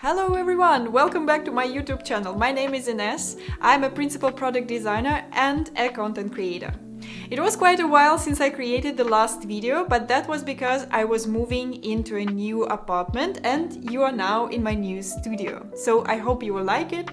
Hello everyone, welcome back to my YouTube channel. My name is Ines, I'm a principal product designer and a content creator. It was quite a while since I created the last video, but that was because I was moving into a new apartment and you are now in my new studio. So I hope you will like it.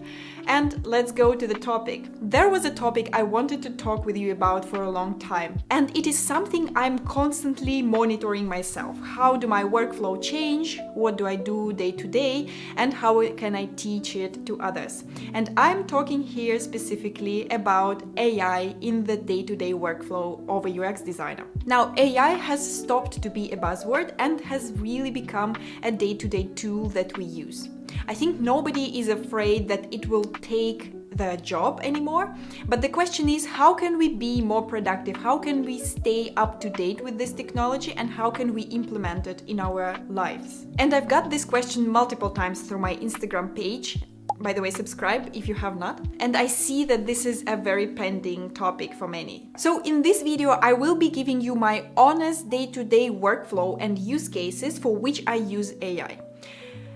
And let's go to the topic. There was a topic I wanted to talk with you about for a long time, and it is something I'm constantly monitoring myself. How do my workflow change? What do I do day to day? And how can I teach it to others? And I'm talking here specifically about AI in the day-to-day workflow of a UX designer. Now, AI has stopped to be a buzzword and has really become a day-to-day tool that we use. I think nobody is afraid that it will take the job anymore, but the question is, how can we be more productive? How can we stay up to date with this technology, and how can we implement it in our lives? And I've got this question multiple times through my Instagram page. By the way, subscribe if you have not. And I see that this is a very pending topic for many. So in this video, I will be giving you my honest day-to-day workflow and use cases for which I use AI.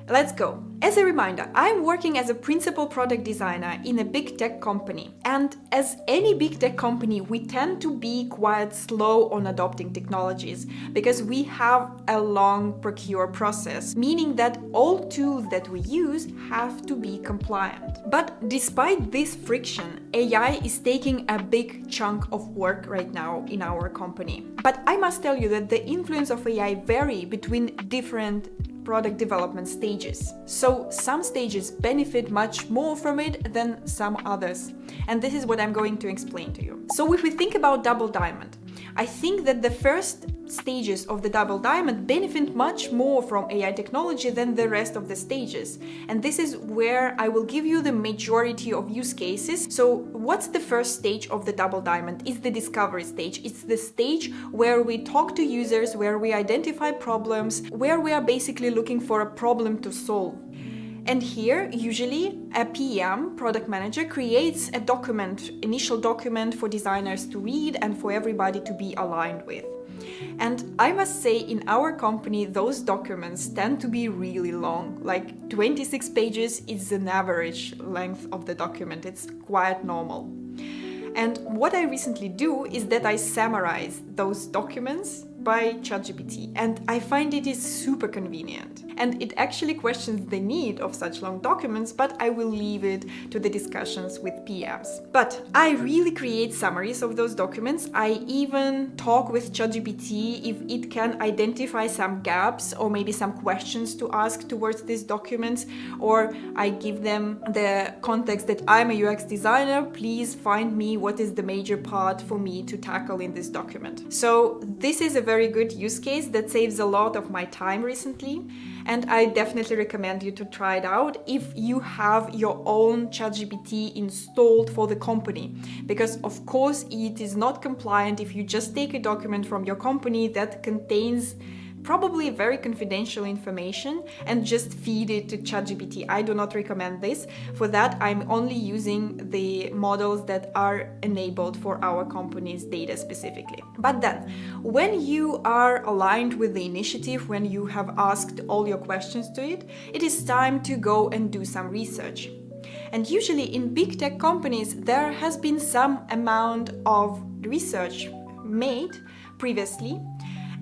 Let's go. As a reminder, I'm working as a principal product designer in a big tech company. And as any big tech company, we tend to be quite slow on adopting technologies because we have a long procure process, meaning that all tools that we use have to be compliant. But despite this friction, AI is taking a big chunk of work right now in our company. But I must tell you that the influence of AI vary between different product development stages. So some stages benefit much more from it than some others. And this is what I'm going to explain to you. So if we think about Double Diamond, I think that the first stages of the Double Diamond benefit much more from AI technology than the rest of the stages. And this is where I will give you the majority of use cases. So what's the first stage of the Double Diamond? It's the discovery stage. It's the stage where we talk to users, where we identify problems, where we are basically looking for a problem to solve. And here, usually, a PM, product manager, creates a document, initial document for designers to read and for everybody to be aligned with. And I must say, in our company, those documents tend to be really long. Like 26 pages is an average length of the document. It's quite normal. And what I recently do is that I summarize those documents by ChatGPT, and I find it is super convenient. And it actually questions the need of such long documents, but I will leave it to the discussions with PMs. But I really create summaries of those documents. I even talk with ChatGPT if it can identify some gaps or maybe some questions to ask towards these documents, or I give them the context that I'm a UX designer, please find me what is the major part for me to tackle in this document. So this is a very good use case that saves a lot of my time recently. And I definitely recommend you to try it out if you have your own ChatGPT installed for the company. Because of course it is not compliant if you just take a document from your company that contains probably very confidential information and just feed it to ChatGPT. I do not recommend this. For that, I'm only using the models that are enabled for our company's data specifically. But then, when you are aligned with the initiative, when you have asked all your questions to it, it is time to go and do some research. And usually in big tech companies, there has been some amount of research made previously.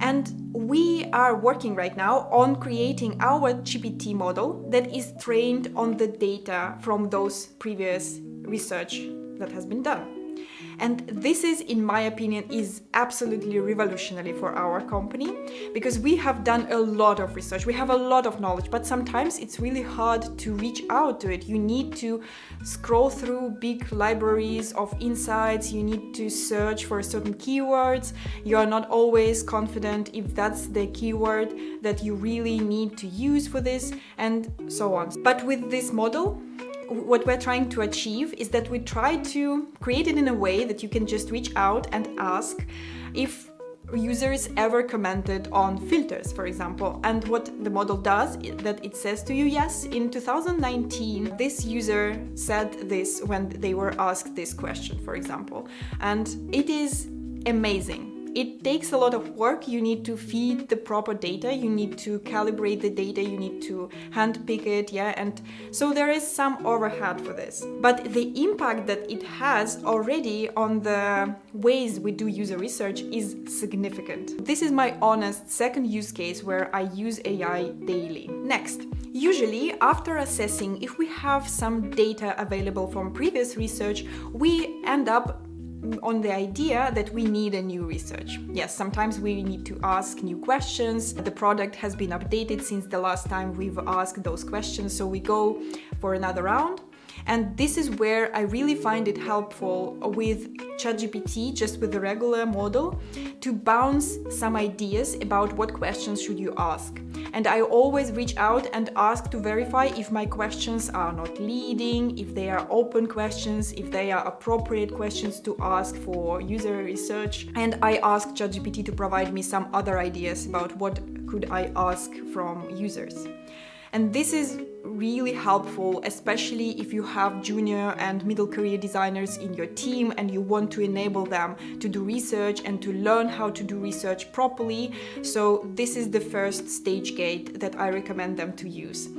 And we are working right now on creating our GPT model that is trained on the data from those previous research that has been done. And this is, in my opinion, is absolutely revolutionary for our company because we have done a lot of research. We have a lot of knowledge, but sometimes it's really hard to reach out to it. You need to scroll through big libraries of insights. You need to search for certain keywords. You are not always confident if that's the keyword that you really need to use for this, and so on. But with this model, what we're trying to achieve is that we try to create it in a way that you can just reach out and ask if users ever commented on filters, for example. And what the model does is that it says to you, yes, in 2019, this user said this when they were asked this question, for example. And it is amazing. it takes a lot of work. You need to feed the proper data, you need to calibrate the data, you need to handpick it, and so there is some overhead for this. But the impact that it has already on the ways we do user research is significant. This is my honest second use case where I use AI daily. Next, usually after assessing if we have some data available from previous research, we end up on the idea that we need a new research. Yes, sometimes we need to ask new questions. The product has been updated since the last time we've asked those questions, so we go for another round. And this is where I really find it helpful with ChatGPT, just with the regular model, to bounce some ideas about what questions should you ask. And I always reach out and ask to verify if my questions are not leading, if they are open questions, if they are appropriate questions to ask for user research. And I ask ChatGPT to provide me some other ideas about what could I ask from users. And this is really helpful, especially if you have junior and middle career designers in your team and you want to enable them to do research and to learn how to do research properly. So this is the first stage gate that I recommend them to use.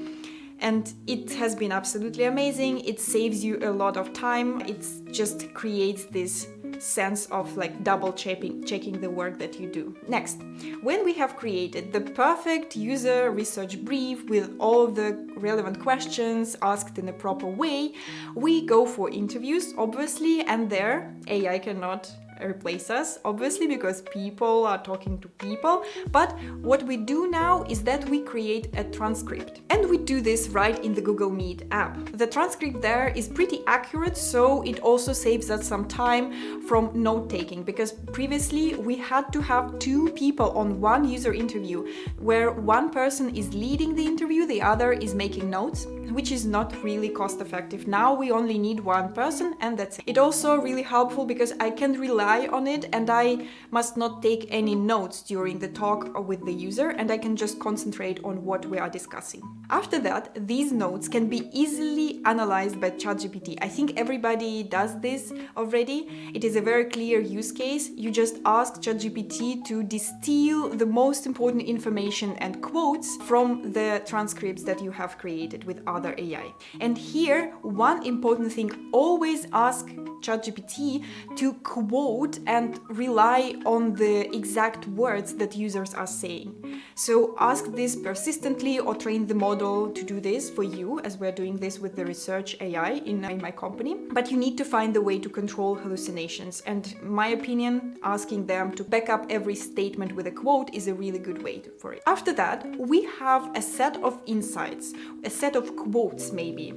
And it has been absolutely amazing. It saves you a lot of time. It just creates this sense of like double checking the work that you do. Next, when we have created the perfect user research brief with all the relevant questions asked in a proper way, we go for interviews, obviously, and there AI cannot replace us, obviously, because people are talking to people. But what we do now is that we create a transcript, and we do this right in the Google Meet app. The transcript there is pretty accurate, so it also saves us some time from note-taking, because previously we had to have two people on one user interview, where one person is leading the interview, the other is making notes, which is not really cost-effective. Now we only need one person, and that's it. It's also really helpful because I can rely on it and I must not take any notes during the talk with the user, and I can just concentrate on what we are discussing. After that, these notes can be easily analyzed by ChatGPT. I think everybody does this already. It is a very clear use case. You just ask ChatGPT to distill the most important information and quotes from the transcripts that you have created with other AI. And here, one important thing, always ask ChatGPT to quote and rely on the exact words that users are saying. So ask this persistently or train the model to do this for you, as we're doing this with the research AI in my company. But you need to find a way to control hallucinations. And in my opinion, asking them to back up every statement with a quote is a really good way for it. After that, we have a set of insights, a set of quotes maybe,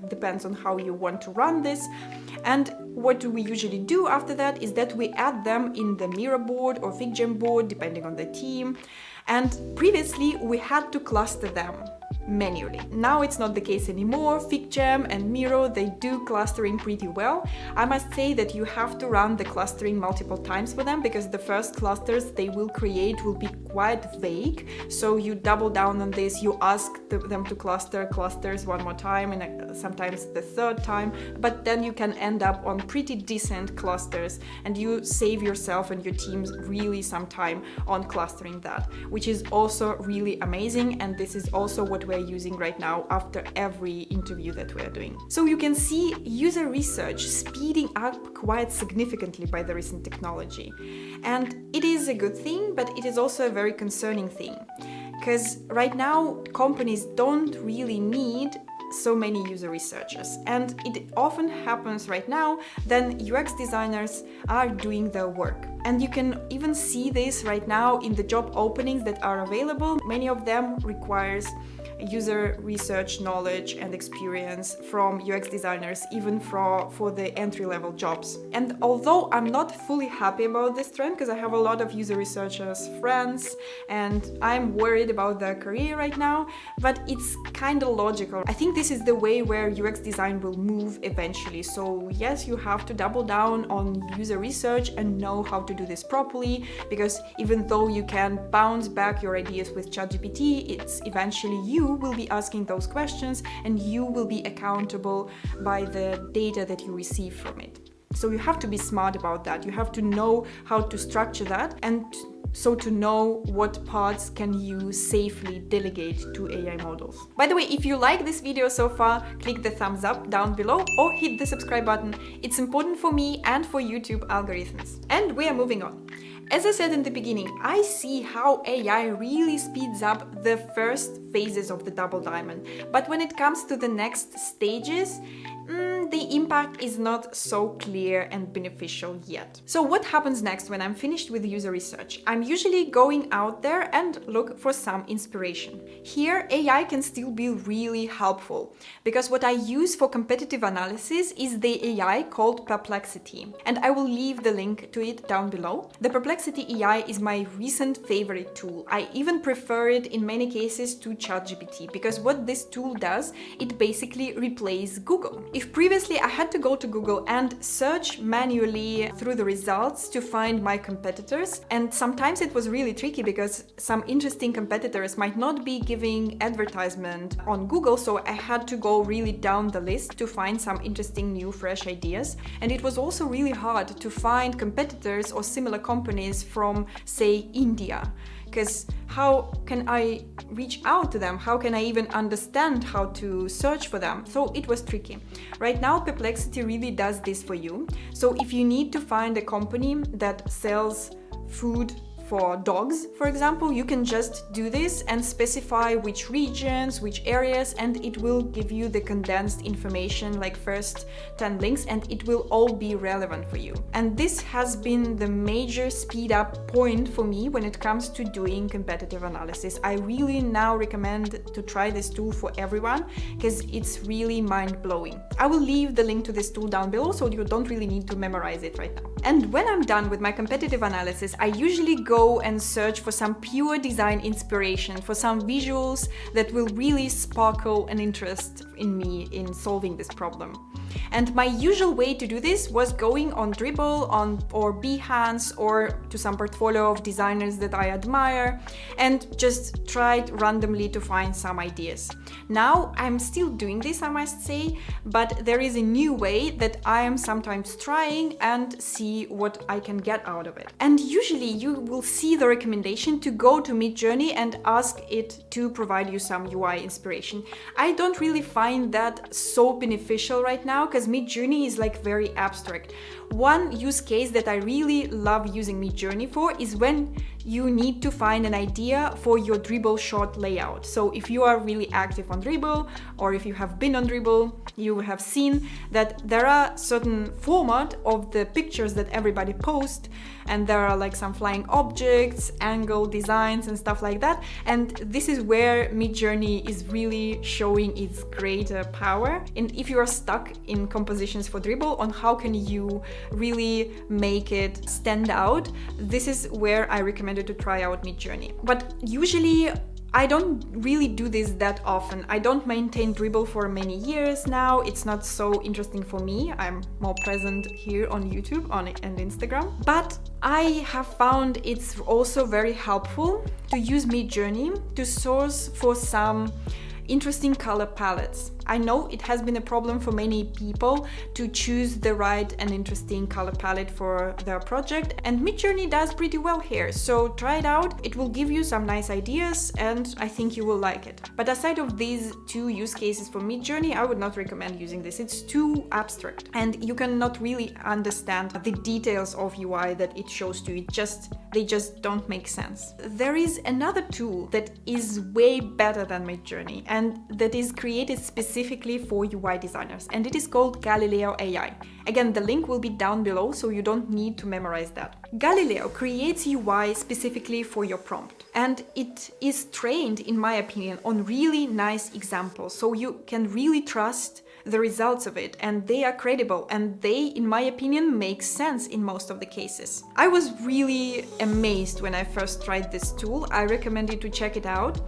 depends on how you want to run this. And what do we usually do after that is that we add them in the Miro board or FigJam board, depending on the team. And previously we had to cluster them manually. Now it's not the case anymore. FigJam and Miro, they do clustering pretty well. I must say that you have to run the clustering multiple times for them, because the first clusters they will create will be quite vague. So you double down on this, you ask them to cluster clusters one more time and sometimes the third time, but then you can end up on pretty decent clusters and you save yourself and your teams really some time on clustering that, which is also really amazing. And this is also what we're using right now after every interview that we're doing. So you can see user research speeding up quite significantly by the recent technology. And it is a good thing, but it is also a very concerning thing, because right now companies don't really need so many user researchers, and it often happens right now then UX designers are doing their work. And you can even see this right now in the job openings that are available. Many of them requires user research knowledge and experience from UX designers, even for the entry-level jobs. And although I'm not fully happy about this trend, because I have a lot of user researchers friends and I'm worried about their career right now, but it's kind of logical. I think this is the way where UX design will move eventually. So yes, you have to double down on user research and know how to do this properly, because even though you can bounce back your ideas with ChatGPT, it's eventually you will be asking those questions and you will be accountable by the data that you receive from it. So you have to be smart about that. You have to know how to structure that, and so to know what parts can you safely delegate to AI models. By the way, if you like this video so far, click the thumbs up down below or hit the subscribe button. It's important for me and for YouTube algorithms. And we are moving on. As I said in the beginning, I see how AI really speeds up the first phases of the double diamond. But when it comes to the next stages, the impact is not so clear and beneficial yet. So what happens next when I'm finished with user research? I'm usually going out there and look for some inspiration. Here, AI can still be really helpful, because what I use for competitive analysis is the AI called Perplexity, and I will leave the link to it down below. The Perplexity AI is my recent favorite tool. I even prefer it in many cases to ChatGPT, because what this tool does, it basically replaces Google. If previously I had to go to Google and search manually through the results to find my competitors, and sometimes it was really tricky because some interesting competitors might not be giving advertisement on Google, so I had to go really down the list to find some interesting new fresh ideas. And it was also really hard to find competitors or similar companies from, say, India. Because how can I reach out to them? How can I even understand how to search for them? So it was tricky. Right now, Perplexity really does this for you. So if you need to find a company that sells food for dogs, for example, you can just do this and specify which regions, which areas, and it will give you the condensed information, like first 10 links, and it will all be relevant for you. And this has been the major speed up point for me when it comes to doing competitive analysis. I really now recommend to try this tool for everyone, because it's really mind-blowing. I will leave the link to this tool down below, so you don't really need to memorize it right now. And when I'm done with my competitive analysis, I usually go and search for some pure design inspiration, for some visuals that will really sparkle an interest in me in solving this problem. And my usual way to do this was going on Dribbble or Behance or to some portfolio of designers that I admire, and just tried randomly to find some ideas. Now I'm still doing this, I must say, but there is a new way that I am sometimes trying and see what I can get out of it. And usually you will see the recommendation to go to Midjourney and ask it to provide you some UI inspiration. I don't really find that so beneficial right now, because Midjourney is like very abstract. One use case that I really love using Midjourney for is when you need to find an idea for your Dribbble short layout. So if you are really active on Dribbble, or if you have been on Dribbble, you have seen that there are certain format of the pictures that everybody posts, and there are like some flying objects, angle designs and stuff like that. And this is where Midjourney is really showing its greater power. And if you are stuck in compositions for Dribbble on how can you really make it stand out, this is where I recommended to try out Midjourney. But usually I don't really do this that often. I don't maintain Dribbble for many years now. It's not so interesting for me. I'm more present here on YouTube and Instagram. But I have found it's also very helpful to use Midjourney to source for some interesting color palettes. I know it has been a problem for many people to choose the right and interesting color palette for their project, and Midjourney does pretty well here, so try it out. It will give you some nice ideas and I think you will like it. But aside of these two use cases for Midjourney, I would not recommend using this. It's too abstract and you cannot really understand the details of UI that it shows to you. They just don't make sense. There is another tool that is way better than Midjourney and that is created specifically for UI designers, and it is called Galileo AI. Again, the link will be down below, so you don't need to memorize that. Galileo creates UI specifically for your prompt, and it is trained, in my opinion, on really nice examples, so you can really trust the results of it, and they are credible, and they, in my opinion, make sense in most of the cases. I was really amazed when I first tried this tool. I recommend you to check it out.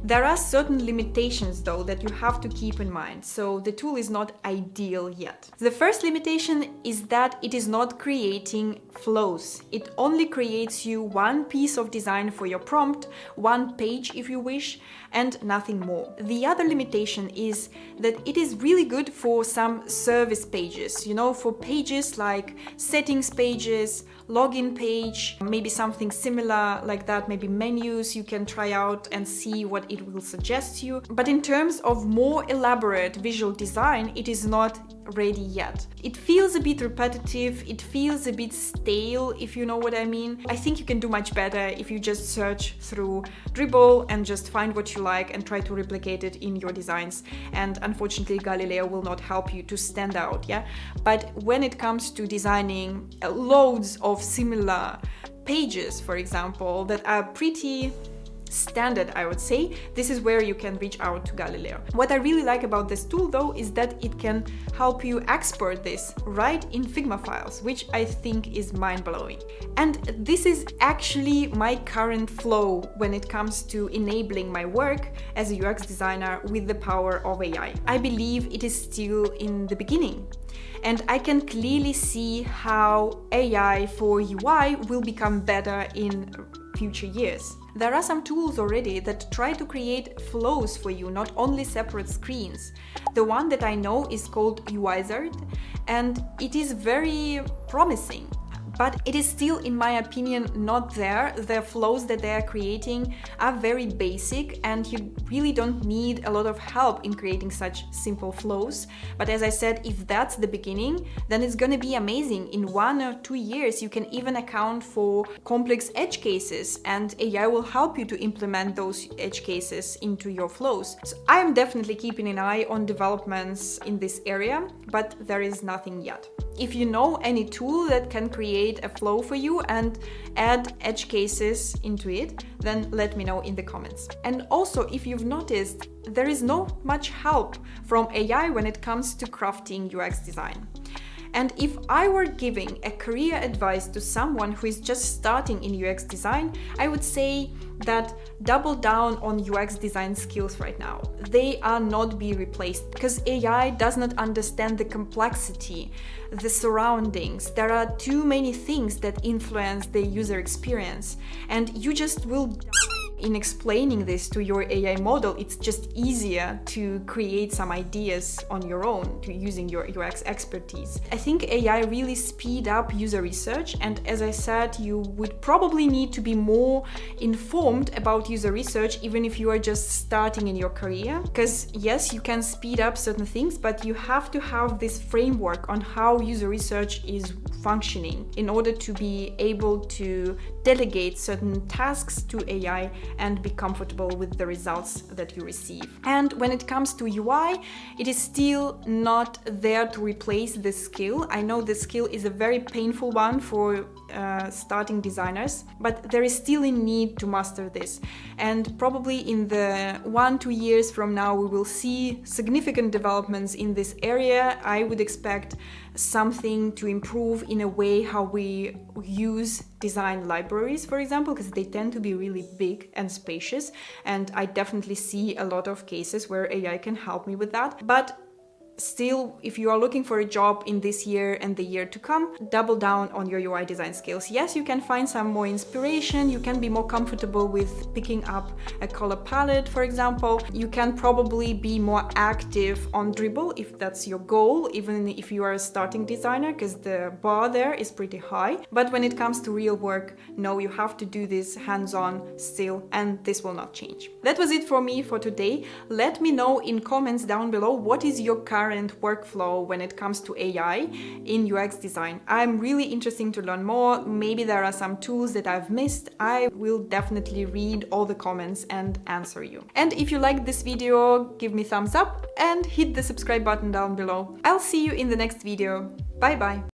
There are certain limitations though that you have to keep in mind, so the tool is not ideal yet. The first limitation is that it is not creating flows. It only creates you one piece of design for your prompt, one page if you wish, and nothing more. The other limitation is that it is really good for some service pages, for pages like settings pages, login page, maybe something similar like that, maybe menus you can try out and see what it will suggest you. But in terms of more elaborate visual design, it is not ready yet. It feels a bit repetitive, it feels a bit stale, if you know what I mean. I think you can do much better if you just search through Dribbble and just find what you like and try to replicate it in your designs. And unfortunately, Galileo will not help you to stand out, yeah? But when it comes to designing loads of similar pages, for example, that are pretty standard, I would say, this is where you can reach out to Galileo. What I really like about this tool though is that it can help you export this right in Figma files, which I think is mind-blowing. And this is actually my current flow when it comes to enabling my work as a UX designer with the power of AI. I believe it is still in the beginning. And I can clearly see how AI for UI will become better in future years. There are some tools already that try to create flows for you, not only separate screens. The one that I know is called UiZard, and it is very promising. But it is still, in my opinion, not there. The flows that they are creating are very basic and you really don't need a lot of help in creating such simple flows. But as I said, if that's the beginning, then it's going to be amazing. In 1 or 2 years, you can even account for complex edge cases and AI will help you to implement those edge cases into your flows. So I am definitely keeping an eye on developments in this area, but there is nothing yet. If you know any tool that can create a flow for you and add edge cases into it, then let me know in the comments. And also, if you've noticed, there is not much help from AI when it comes to crafting UX design. And if I were giving a career advice to someone who is just starting in UX design, I would say that double down on UX design skills right now. They are not be replaced because AI does not understand the complexity, the surroundings. There are too many things that influence the user experience, and you just will die in explaining this to your AI model. It's just easier to create some ideas on your own, to using your UX expertise. I think AI really speed up user research, and as I said, you would probably need to be more informed about user research even if you are just starting in your career. Because yes, you can speed up certain things, but you have to have this framework on how user research is functioning in order to be able to delegate certain tasks to AI and be comfortable with the results that you receive. And when it comes to UI, it is still not there to replace the skill. I know the skill is a very painful one for starting designers, but there is still a need to master this. And probably in the 1-2 years from now, we will see significant developments in this area. I would expect something to improve in a way how we use design libraries, for example, because they tend to be really big and spacious. And I definitely see a lot of cases where AI can help me with that. But still, if you are looking for a job in this year and the year to come, double down on your UI design skills. Yes, you can find some more inspiration, you can be more comfortable with picking up a color palette, for example. You can probably be more active on Dribbble if that's your goal, even if you are a starting designer, because the bar there is pretty high. But when it comes to real work, no, you have to do this hands-on still, and this will not change. That was it for me for today. Let me know in comments down below what is your current workflow when it comes to AI in UX design. I'm really interested to learn more. Maybe there are some tools that I've missed. I will definitely read all the comments and answer you. And if you liked this video, give me thumbs up and hit the subscribe button down below. I'll see you in the next video. Bye bye.